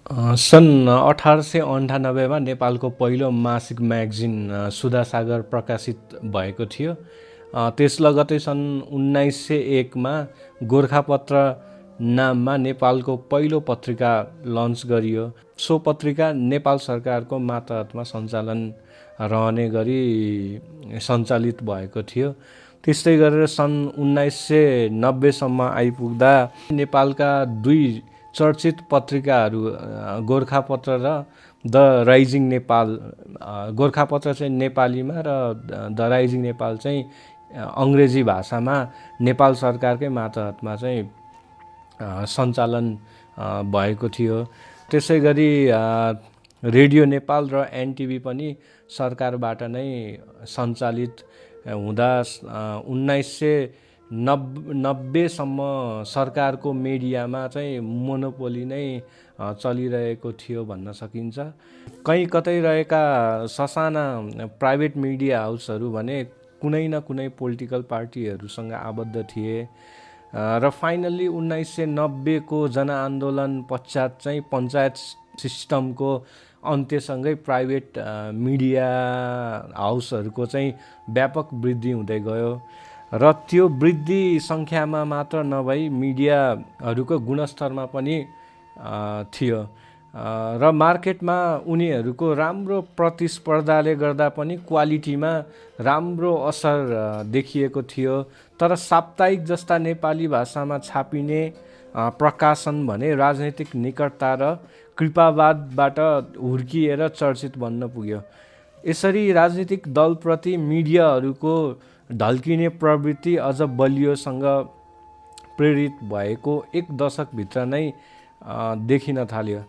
सन् 1898 मा नेपालको पहिलो मासिक म्यागजिन सुधासागर प्रकाशित भएको थियो। त्यस लगतै सन् 1901 मा गोरखापत्र नाममा नेपालको पहिलो पत्रिका लन्च गरियो। सो पत्रिका नेपाल सरकारको मातहतमा सञ्चालन रहने गरी सञ्चालित भएको थियो। त्यस्तै गरेर सन् 1990 सम्म आइपुग्दा नेपालका दुई चर्चित पत्रिकाहरू गोरखापत्र र द राइजिङ नेपाल, गोरखापत्र चाहिँ नेपालीमा र द राइजिङ नेपाल चाहिँ अङ्ग्रेजी भाषामा नेपाल सरकारकै मातहतमा चाहिँ सञ्चालन भएको थियो। त्यसै गरी रेडियो नेपाल र एनटिभी पनि सरकारबाट नै सञ्चालित हुँदा 1990 सम्म सरकारको मिडियामा चाहिँ मोनोपोली नै चलिरहेको थियो भन्न सकिन्छ। कहीँ कतै रहेका ससाना प्राइभेट मिडिया हाउसहरू भने कुनै न कुनै पोलिटिकल पार्टीहरूसँग आबद्ध थिए र फाइनल्ली 1990 को जनआन्दोलन पश्चात चाहिँ पञ्चायत सिस्टमको अन्त्यसँगै प्राइभेट मिडिया हाउसहरूको चाहिँ व्यापक वृद्धि हुँदै गयो र त्यो वृद्धि सङ्ख्यामा मात्र नभई मिडियाहरूको गुणस्तरमा पनि थियो र मार्केटमा उनीहरूको राम्रो प्रतिस्पर्धाले गर्दा पनि क्वालिटीमा राम्रो असर देखिएको थियो। तर साप्ताहिक जस्ता नेपाली भाषामा छापिने प्रकाशन भने राजनैतिक निकटता र कृपावादबाट हुर्किएर चर्चित बन्न पुग्यो। यसरी राजनीतिक दलप्रति मिडियाहरूको ढल्किने प्रवृत्ति अझ बलियोसँग प्रेरित भएको एक दशकभित्र नै देखिन थाल्यो।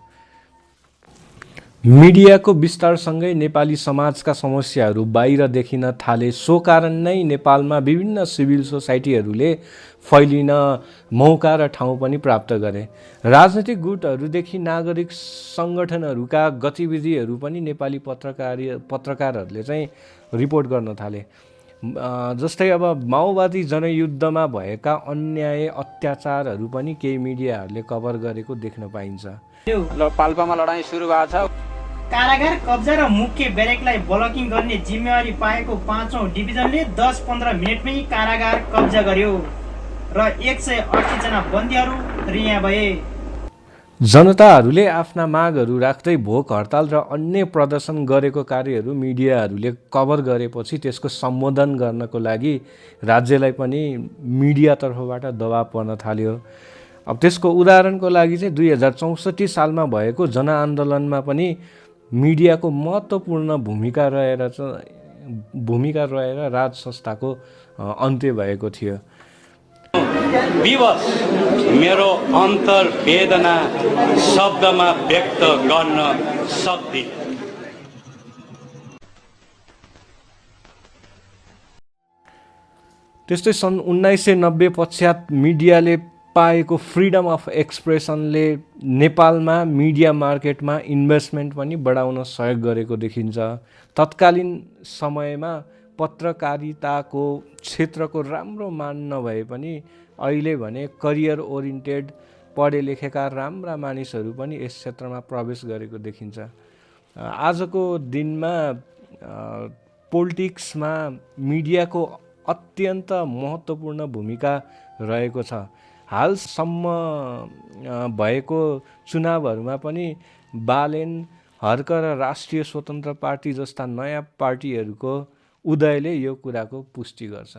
मिडियाको विस्तारसँगै नेपाली समाजका समस्याहरू बाहिर देखिन थाले। सो कारण नै नेपालमा विभिन्न सिभिल सोसाइटीहरूले फैलिन मौका र ठाउँ पनि प्राप्त गरे। राजनीतिक गुटहरूदेखि नागरिक सङ्गठनहरूका गतिविधिहरू पनि नेपाली पत्रकारहरूले चाहिँ रिपोर्ट गर्न थाले। जस्तै अब माओवादी जनयुद्धमा भएका अन्याय अत्याचारहरू पनि केही मिडियाहरूले कभर गरेको देख्न पाइन्छ। पाल्पामा लडाईँ सुरु भएको छ। कारागार कब्जा र मुख्य ब्यारेकलाई ब्लकिङ गर्ने जिम्मेवारी पाएको 5औं डिभिजनले 10-15 मिनटमै कारागार कब्जा गर्यो र 138 जना बन्दीहरू रिहा भए। जनताहरूले आफ्ना मागहरू राख्दै भोक हडताल र अन्य प्रदर्शन गरेको कार्यहरू मिडियाहरूले कभर गरेपछि त्यसको सम्बोधन गर्नको लागि राज्यलाई पनि मिडियातर्फबाट दबाब पर्न थाल्यो। अब त्यसको उदाहरणको लागि चाहिँ 2064 सालमा भएको जनआन्दोलनमा पनि मिडियाको महत्त्वपूर्ण भूमिका रहेर राज संस्थाको अन्त्य भएको थियो। विवश मेरो अन्तर्वेदना शब्दमा व्यक्त गर्न सक्दिन। त्यस्तै सन् 1990 पश्चात मिडियाले पाएको फ्रिडम अफ एक्सप्रेसनले नेपालमा मिडिया मार्केटमा इन्भेस्टमेन्ट पनि बढाउन सहयोग गरेको देखिन्छ। तत्कालीन समयमा पत्रकारिताको क्षेत्रको राम्रो मान नभए पनि अहिले भने करियर ओरिएन्टेड पढे लेखेका राम्रा मानिसहरू पनि यस क्षेत्रमा प्रवेश गरेको देखिन्छ। आजको दिनमा पोलिटिक्समा मिडियाको अत्यन्त महत्त्वपूर्ण भूमिका रहेको छ। हालसम्म भएको चुनावहरूमा पनि बालेन, हर्क र राष्ट्रिय स्वतन्त्र पार्टी जस्ता नयाँ पार्टीहरूको उदयले यो कुराको पुष्टि गर्छ।